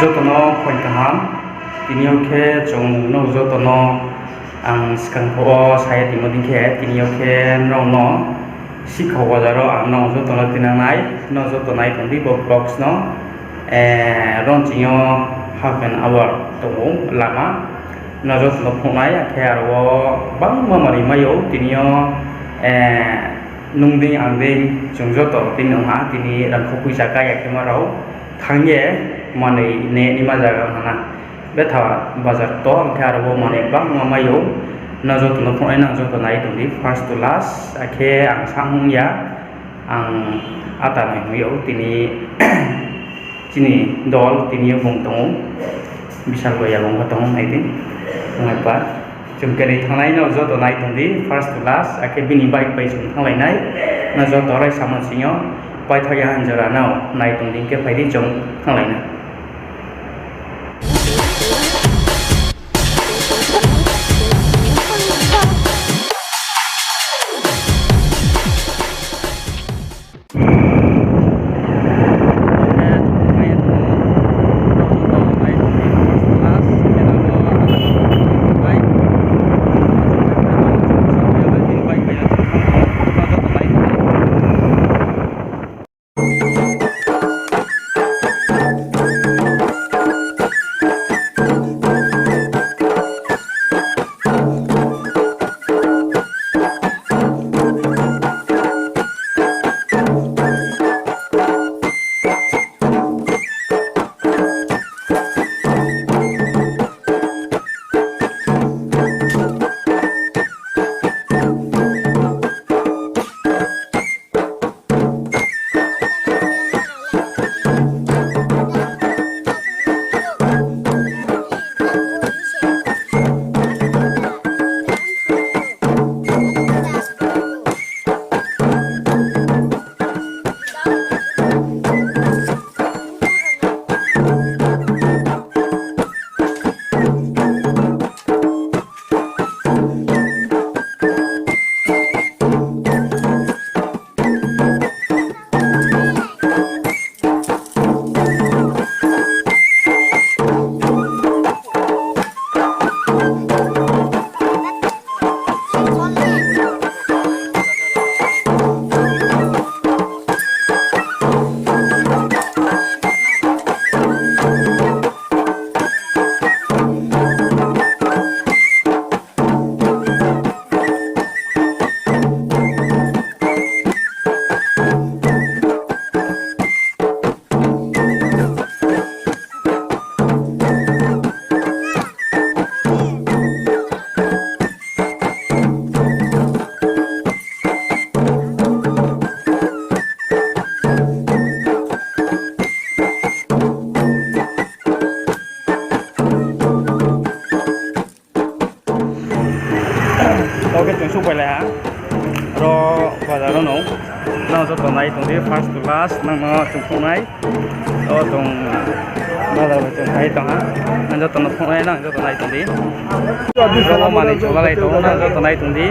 jotono point kaham tinio ke jong no jotono ang skang ko saya timodin ke tinio ke no sikho wajaro ang no jotono tinanai no jotonai tongdi box no ron tinio half an hour to lama no jotono phonai ke aro bang mamari mayo tinio nungding angding jong joto tinong ha tini ran khopui jaka ya ke marau thangye mane ne ni ma jaga hana betha bazar to angke aro mane bang mamayo na joto no phonai na joto nai tongdi first to last ake ang sanghung ya ang ata nai mayo tini tini dol tini bong tong bisal goya bong tong nai tin ngai pa jumkeri thangnai no joto nai tongdi first to last ake bini bike pai jum thanglai nai na joto rai saman sinyo pai thaya hanjara nau nai tongdi ke pai di jong thanglai nai cái trường xúc vậy là ro và giờ nó nó cho tuần này tuần đi first to last nó trường phong này đó tuần nó là tuần này tuần á nó cho tuần phong này nó cho tuần này tuần đi ro mà này chỗ lại tuần nó cho tuần này tuần đi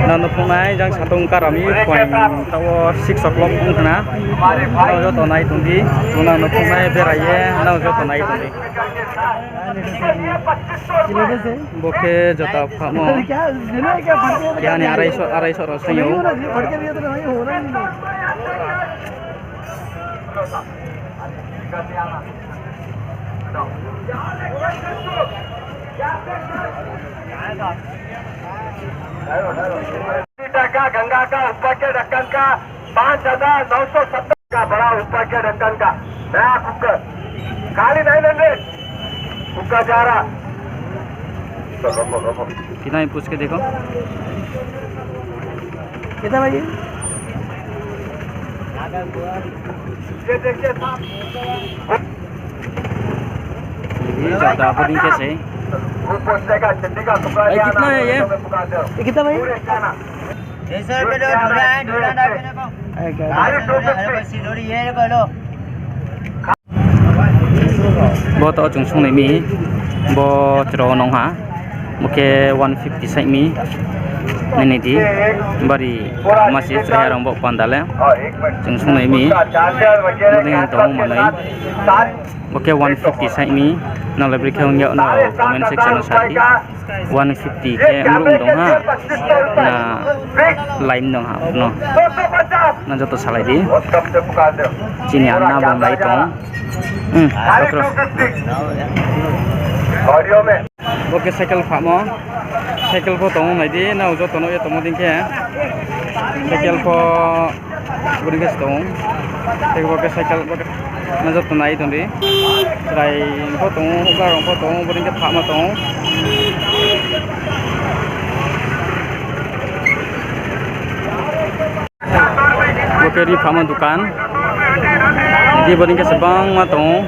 nó phong này đang sát tung cả rami khoảng tao 6 o'clock cũng thế nó cho tuần này tuần đi tuần nào nó phong này về lại nó cho tuần này tuần đi Boke jota kamu ya ni arai so rasanya का गंगा का ऊपर के ढक्कन का 5,970 का बड़ा ऊपर के ढक्कन का नया कुकर खाली 900 कुकर जा रहा कितना है पूछ के देखो कितना भाई ये देखिए साहब ये ज़्यादा बोलिंग कैसे वो पोछने का चड्डी का टुकड़ा कितना है ये कितना भाई बहुत ở chung này mi bo trò nong ha một cái 150 sai mi Ini di bari masih saya rombok pandale. Jeng sungai mi. Dengan tahu mana? Oke 150 saya ini. Nah lebih kau nggak no comment section sati. 150 ke murung dong ha. Nah lain dong ha. No. Nah jatuh salah di. Sini anak bang lain dong. Terus. Oke cycle pak mo. Cycle po tong nai di na ujo tono ya tomo dingke cycle po buring ke tong cycle po na jo tonai tong di trai po tong ga rong po tong buring ke pha ma tong oke di pha ma dukan di buring ke sebang ma tong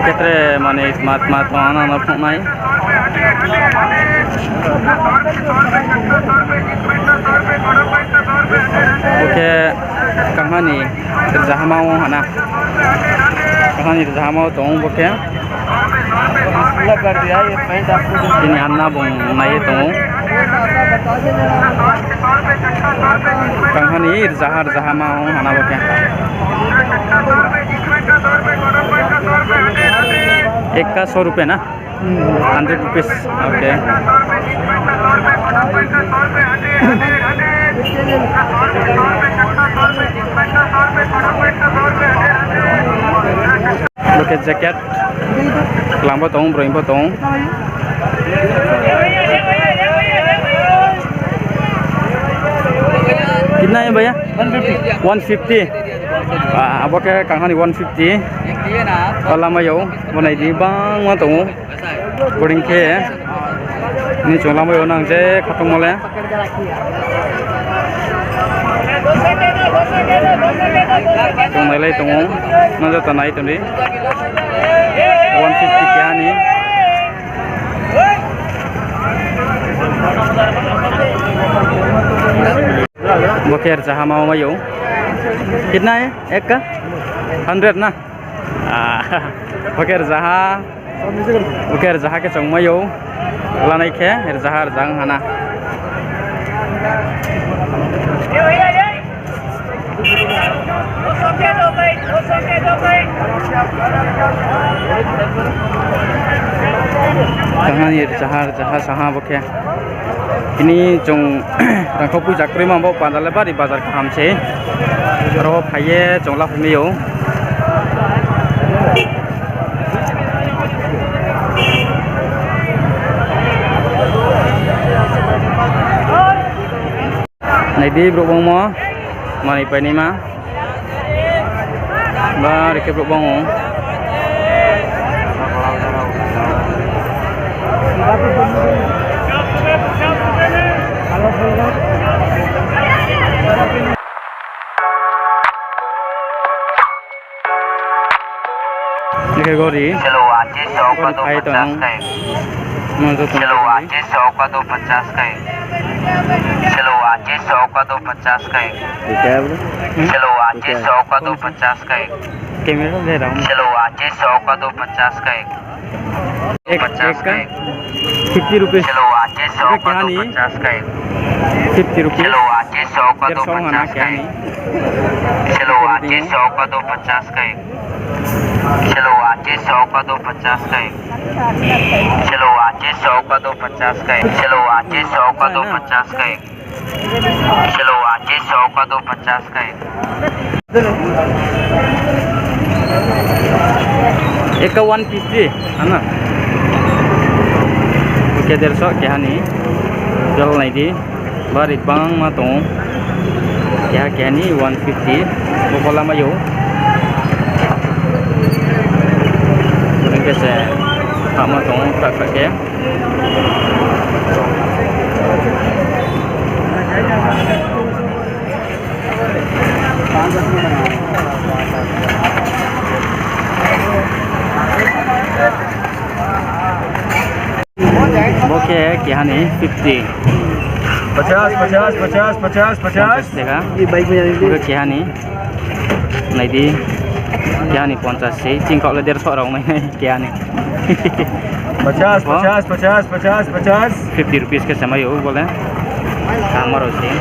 ketre mane mat mana na phok mai oke kahani terjah mau hana kahani terjah mau tong oke lagar dia ये pant आपको ini anna bong nai tong kahani terjah mau hana oke एक का 100 रुपये ना 100 rupees okay oke jaket kelang potong broing potong कितना है भैया 150 अब के कहनी 150 lama yo mana di bang ma tong boring ke ni chong lama yo nang je khatung mole tong mai lai tong na jo tanai tong di 150 ke ani boker jaha mau ma yo कितना है एक का 100 ना oke jaha ke chong mayo lanai ke jaha jang hana jangan jaha saha boke ini chong rangkau puja kri mambo pandale bari bazar kham che ro phaye chong la phmiyo này đi bro bông mò mà này phải đi mà ba để cái bro bông cái gori phải tao mà tôi चलो आजे 100 का 250 का है चलो आजे 100 का 250 का है चलो आजे 100 का 250 का है कैमरा ले रहा हूँ चलो आजे 100 का 250 का है एक 50 का है 50 रुपीस चलो आजे 100 का 250 का है 50 रुपीस चलो आजे 100 का 250 का है चलो आजे 100 का 250 का है चलो आजे 100 का 250 का है चलो आजे 100 का 250 का है चलो आजे 100 का 250 का है चलो आजे 100 का 250 का है एक 150 है ना oke 150 ke hani jol nai di bari bang ma tong ya ke hani 150 bokola ma yo cái xe phạm mà tổng phải kém oke kia nih 50 50 देखा ये बाइक में जाने के लिए kia nih naik di क्या nih 50 sih cingkok leder sorong nih क्या nih 50 50 50 50 50 50 rupees के समय हो बोले kamar sih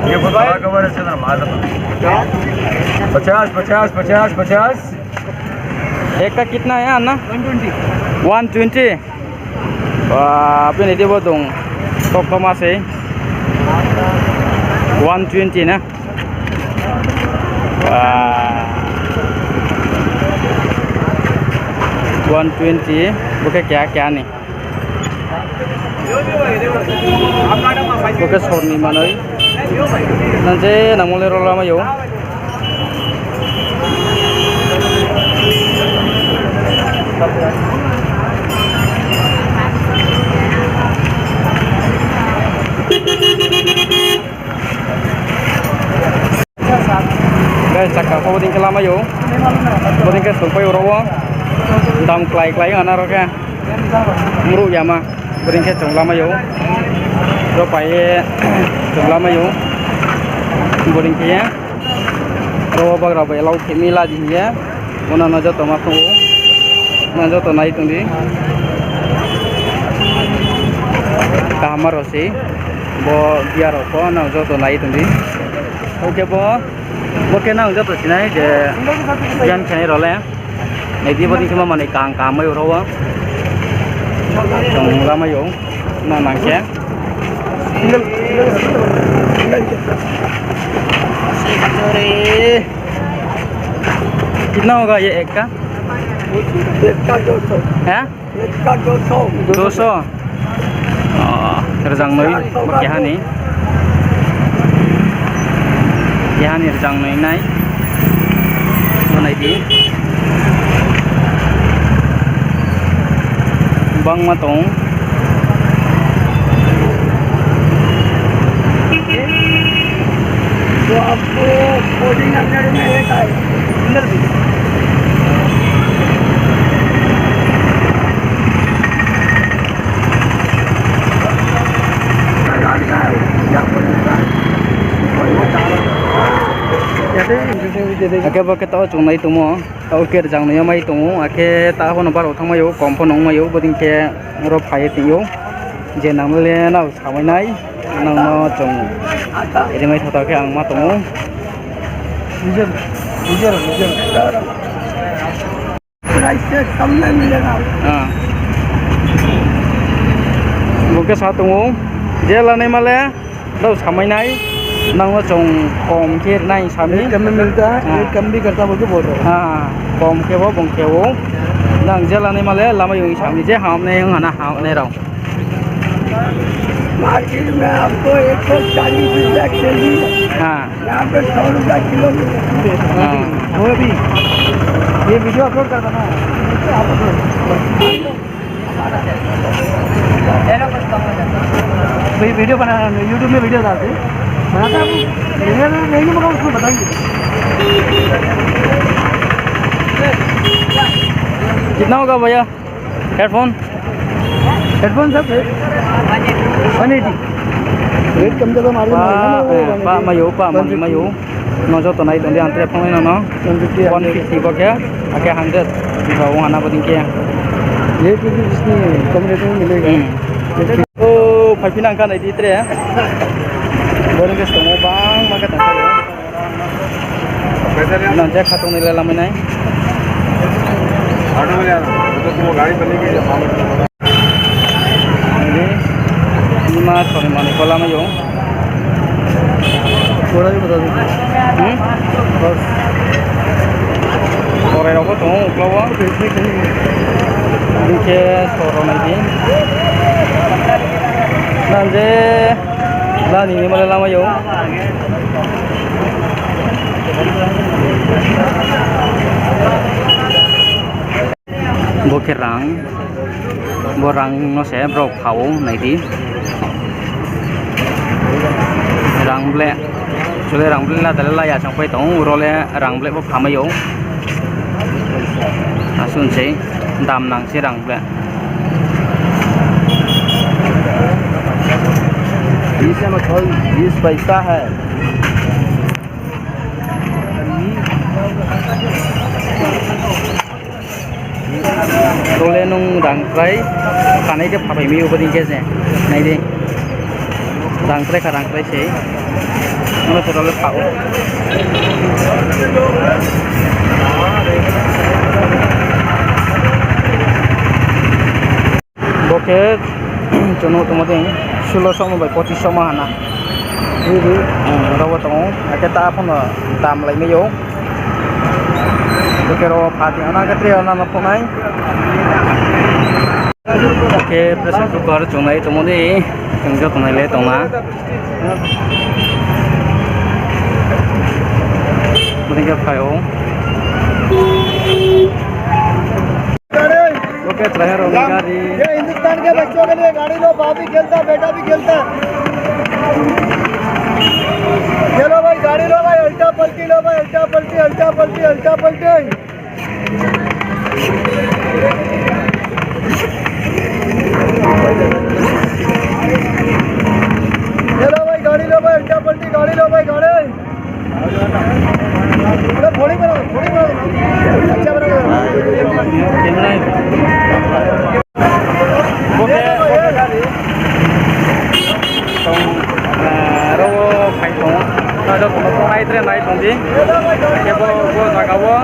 ये बताया कवर है ना मार 50 50 50 50 एक का कितना है अन्ना 120 wah apa ini dia bodong toko masih 120 nah wah 120 bukan क्या nih bukan Sony mana ini nanti nang mulai roll lama yo guys cakap kau tinggal lama yo kau tinggal sampai Urawa dam klai anak roka muru ya mah tinggal jong lama yo ro pai jong lama yo tinggal ya ro bagra bai lau kemila di ya mana najo tomat tu najo to nai tundi kamar osi bo biar apa najo to nai tundi oke bo oke na udah tuh sini je jangan kene role này đi vào đi cái mà này càng mấy euro á trồng ra mấy euro nó nặng chén कितना होगा ये एक का 200 है 200 terjang noi bagaimana nih terjang noi naik mana ini bang matong तो आपको coding update में एक आए अंदर भी Oke ba kita chung nai tumo tau ker jang nai mai tumo ake ta hono bar othang mai yo kompon ong mai yo boding ke ro phai ti yo je nang le na samai nai nang no chung ere mai thota ke ang ma tumo लीजिए price से कम में मिलेगा ha buke sa tumo je la nai male dau samai nai nang no chung kom ke nai sami कम में मिलता है एक कम भी करता बोल के बोल रहा ha kom ke bo bong ke wo nang je la nai male lama yo sami je ham ne yang hana ham ne rau market में आपको 140 रुपया केजी ha यहाँ पे 100 रुपया किलो वो भी ये वीडियो अपलोड करता ना आप भाई वीडियो बना यूट्यूब में वीडियो डालते बनाता नहीं मगर उसको बताएंगे कितना होगा भैया हेडफोन सब 180 रेट कम ज़्यादा मालूम Pak Mayu, Pak Mayu, nojo to naik tundi antre phone no 150 ko kya ake 100 ba wo ana boding kya ये क्योंकि जिसमें कम रेट में मिलेगा o phapinang kan di tre boding ke stomo bang maka ta na je khatong ni lela mai nai auto में जाना तो वो गाड़ी बनेगी ini mas sore mane kola mayo थोड़ा भी बता दो bos sore ro ko to klawa dike soro nai di nanje la ni male la mayo bokeh rang borang no se brok phau nai di rang ble chule rang ble la dal la ya sang pai tong role rang ble bo phamayo asun se dam nang se rang ble 20 पैसा है। Dole nung dangkrai kanai ke papai mi ubadin ke se nai de dangkrai ka dangkrai se mana total pau boke jono tomate 1600 mo bai 2500 ma hana rawa tong aketa apon tam lai me yo boke ro phati ana ka tre ana na phonai oke pressure cooker chongnai tomode tongjo tongnai le tongna Mereka fayo. Okay तैयार हो गई गाड़ी। ये हिंदुस्तान के बच्चों के लिए गाड़ी लो, बाप भी खेलता है, बेटा भी खेलता है। चलो भाई गाड़ी लो भाई, उल्टा पलटी लो भाई, उल्टा पलटी, उल्टा पलटी, उल्टा पलटी। चलो भाई गाड़ी लो भाई, उल्टा पलटी, गाड़ी लो भाई, गाड़ी थोड़ी बनाओ, थोड़ी बनाओ, अच्छा बनाओ। Oke, rawo khai tong, na jo tong nai tre nai tong di, ke bo jaga bo,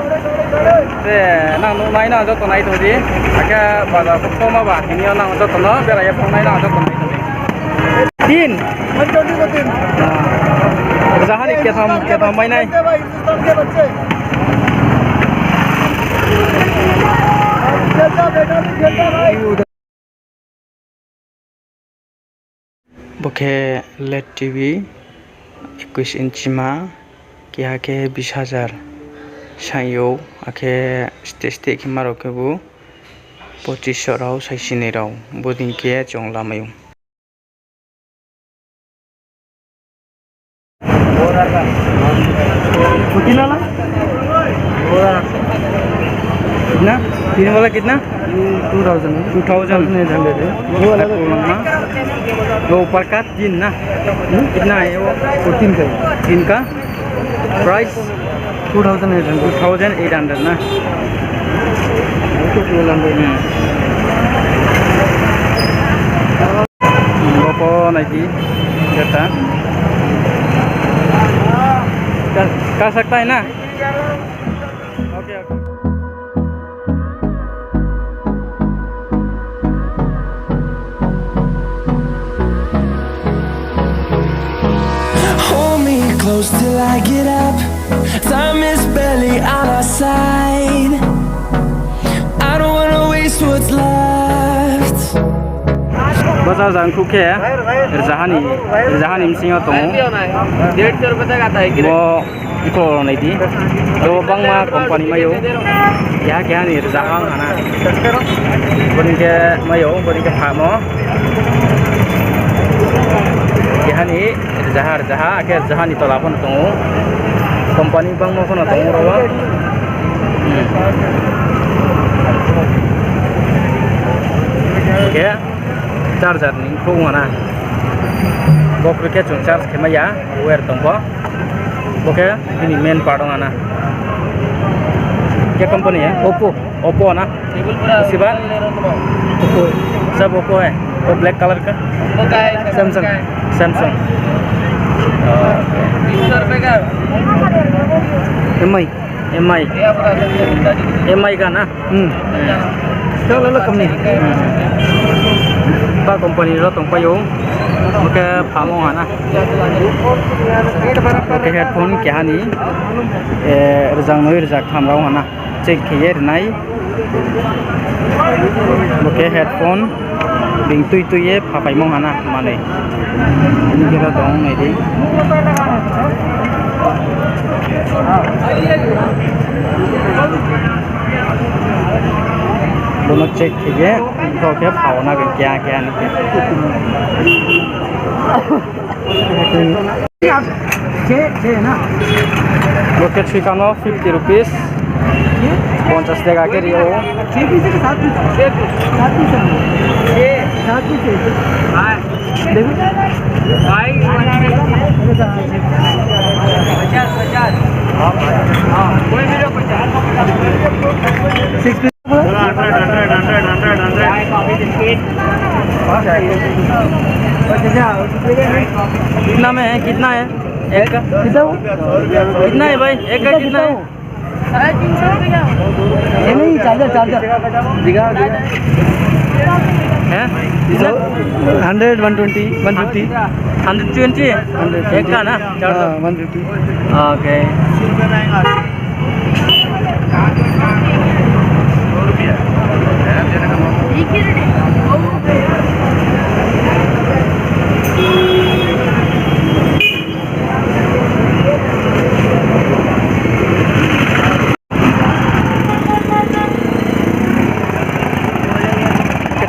te nang no nai na jo tong nai tong di, ake bazar ko ma ba, ini nang jo tong na, bera ya tong nai na jo tong nai tong di. Tin, 120 को 3। जहाँ के थाम mai nai. Hindustan के बच्चे खेलता, बेटा भी खेलता भाई। Boke LED TV 21 inci ma ki ake 20,000 sayo ake state ki maro ke bu 2500 rau saisini rau bodin ke chong lamayo कितना ना कितना तीन वाला कितना 2800 है वो वाला ना वो ऊपर का तीन ना कितना है वो 14 का तीन का प्राइस 2800 ना Oppo Nike kita कर सकता है ना okay okay Hold me close till I get up. Time is barely on our side. I don't wanna waste what's left. बता जानकू के रजाहानी मिसिंग तो 150 रुपए तक आता है वो इको नहीं थी तो बंगमा कंपनी में यो यहाँ क्या नहीं रजाहान है ना बड़ी के में यो बड़ी के फार्मो यहाँ नहीं रजाहा के रजाहानी तो लाभन तो कंपनी बंगमा को ना तो रोवा क्या चार्जर नहीं खोगा ना बॉक्स के चुन चार्ज के माया वेर तंगो ओके ini main part ना क्या कंपनी है ओप्पो ना उसके बाद ओप्पो सब ओप्पो है वो ब्लैक कलर का सैमसंग 300 रुपए का एमआई का ना चलो लो कम नहीं ba company ro tong payo oke phamo hana oke headphone ke hani rjang noi rjak thamrao hana check khiye nai oke headphone bing tui tuye phapai mong hana mane ini kira dong nai dei दोनों check कीजिए तो क्या भावना का क्या क्या नहीं ना locate शिकानो 50 rupees 50 देगा के रियो 6 पीस के 7 पीस 7 पीस देखो भाई कोई वीडियो 6 पीस 100 कितना में है कितना है एक का कितना वो कितना है भाई एक का कितना है ये नहीं चार्जर चार्जर दिखा हैं 100 100 120 150 120 एक का ना हाँ 150 okay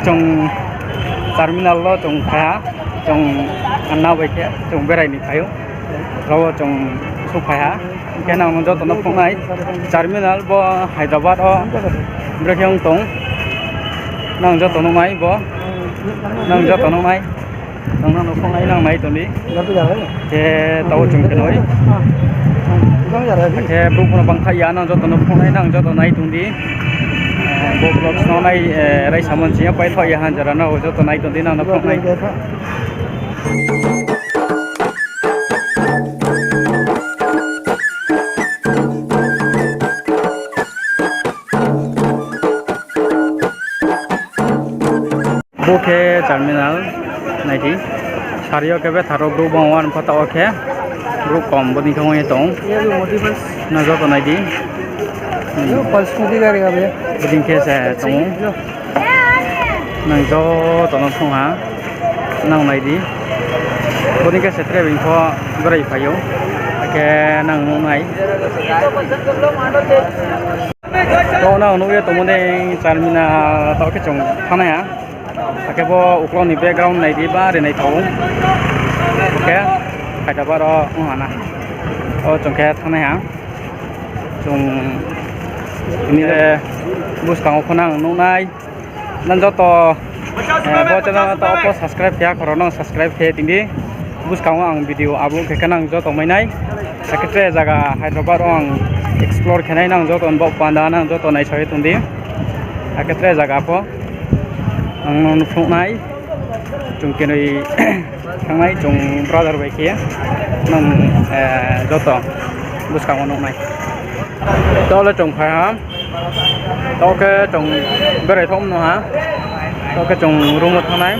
trong terminal lo trong phá trong ăn nào vậy chứ trong bên này thì thấy rồi trong số phá cái nào nó cho tụi nó không này terminal bo Hyderabad o bữa khi ông tổng năng cho tụi nó máy bo năng cho tụi nó máy năng nó không ấy năng máy tụi đi घर पे जा रहा है cái tàu trong cái nối कहाँ जा रहा है अभी cái bụng nó bằng thay giá năng cho tụi nó không ấy năng cho tụi này tụi đi bộ blog nó này đây sao mình chỉ phải thôi hàng giờ nó cho tụi này tụi đi nào nó không này गया था bộ cái terminal này thì 사리오 के वे थारो group one पता okay group कम बनी को ये तो ये भी मोटी बस ना जो तो नहीं दी यो पल्स में दिखा रहेगा भैया बनी के से तो ना जो तो ना तो हाँ ना नहीं दी बनी के से ट्रेविंग को बड़े फायो के ना नहीं तो ना उन्होंने तो मुझे terminal तो के चुंग खाना है cái bo uklon ni background này đi ba để này thấu cái phải đập vào hả nè trong cái thằng này hả trong ini là bus kang khona nung nai nan jo to bo channel to ko subscribe ya korona subscribe ke tinggi bus kang ang video upload ke kanang jo to mai nai sakre jaga Hyderabad ang explore khenai nang jo ton bo panda nang jo to nai choi tundi akre jaga po ang nung nai chung ke noi thang nai chung brother bai kia nang jo to bus kang nung nai đó là trồng phải hả đó cái trồng cái này thông nữa hả đó cái trồng rung một thằng này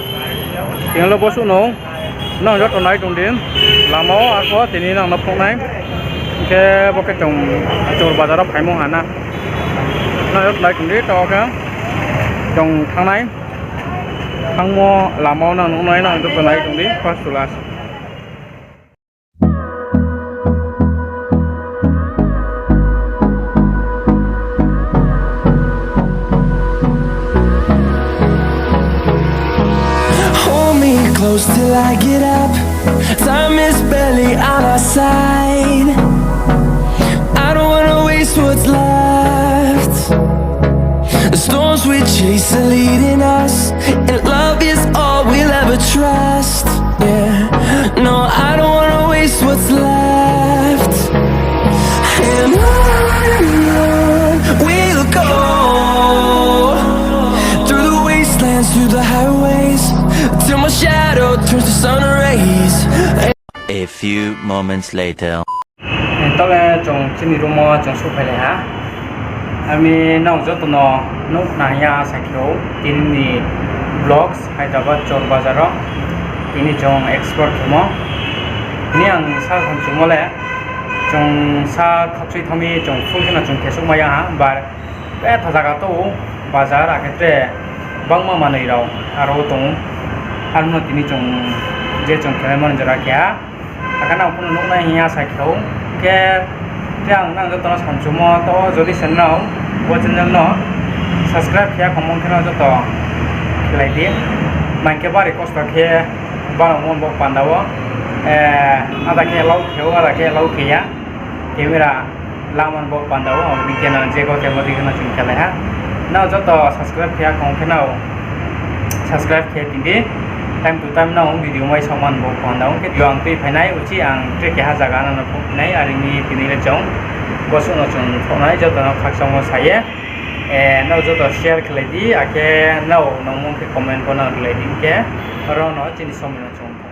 tiếng là bố số nó rất là này trồng điểm làm máu ăn có thì nên là nó không này cái bố cái trồng bao giờ đó phải mua hả nè nó rất là trồng điểm cho cái trồng thằng này thằng mua làm máu nó nói là rất là này trồng điểm first to last. Close till I get up. Time is barely on our side. I don't wanna waste what's left. The storms we chase are leading us, and love is all we'll ever trust. Yeah, no, I don't wanna waste what's left. And on we'll go, through the wastelands, through the highways, till my shadow turns to sun rays. A few moments later. Tao là trồng trên đi rumah trồng số phải hả? Ami nong cho tụi nó nốt naya sạch thiếu tin ni vlogs Hyderabad chor bazar đó ini trồng export cuma ni ang sa thằng cuma lẽ trồng sa khắp suy tham mi trồng phun cái nào trồng kết maya hả? Và cái thằng già tu bazar à cái tre bang mà này đâu aro tung ăn nó tini trồng je trồng cái món jara kia akan nào pun nốt naya sạch thiếu cái yang nang joto sam chumo to jodi senau bo channel no subscribe khia khomon khena joto lai di manke ba request khia ba mon bo pandawo ada ke lau kheu ada ke lau khia camera laman bo pandawo ni kena je ko ke modi khena chun khala ha na joto subscribe khia khom khena subscribe khia tindi time to time nong video mai saman bo pandang ke juang tui phainai uchi ang tre ke ha jaga na phainai ari ni tini le chong bosu no chon phonai joto no khaksang mo saye no joto share khlai di ake no nong ke comment ko na khlai di ke ro no chini somino chong